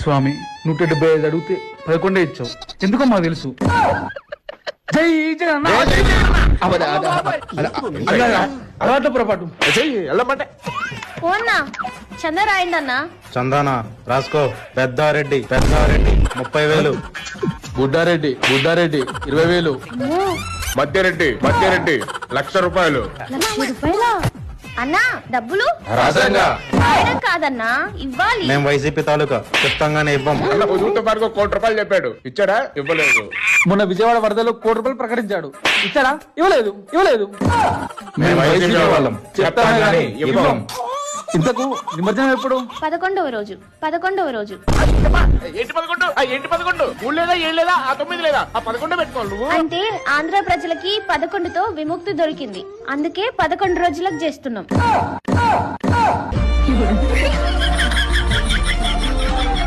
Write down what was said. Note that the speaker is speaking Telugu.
స్వామి 175 అడిగితే 11 ఇచ్చావు, ఎందుకో మాకు తెలుసు. జై జగన్ అలవాట్ల పొరపాటు. ఓన్నా చంద రాయండి అన్నా. చందానా రాసుకో. పెద్దారెడ్డి 30,000. బుడ్డారెడ్డి 20,000. మధ్యరెడ్డి 1,00,000 రూపాయలు. 1,00,000 రూపాయలా? అన్నా డబ్బులు రాజంగా రాయడం కాదన్నా, ఇవ్వాలి. మేము వైసీపీ తాలూకా చెప్తాంగానే ఇవ్వం. హుజూర్తో పాటు ₹1,00,000 చెప్పాడు, ఇచ్చాడా? ఇవ్వలేదు. మొన్న విజయవాడ వరదలో ₹1,00,000 ప్రకటించాడు, ఇచ్చాడా? ఇవ్వలేదు. మేము వైసీపీ వాళ్ళం, చెప్తాంగానే ఇవ్వం. ఇంతకు నిమజ్జనం ఎప్పుడు? 11వ రోజు. ఏంటి 11? 3 లేదా 7 లేదా 9 లేదా 11 పెట్టుకోవాలి నువ్వు. అంటే ఆంధ్ర ప్రజలకి 11తో విముక్తి దొరికింది, అందుకే 11 రోజులకు చేస్తున్నాం.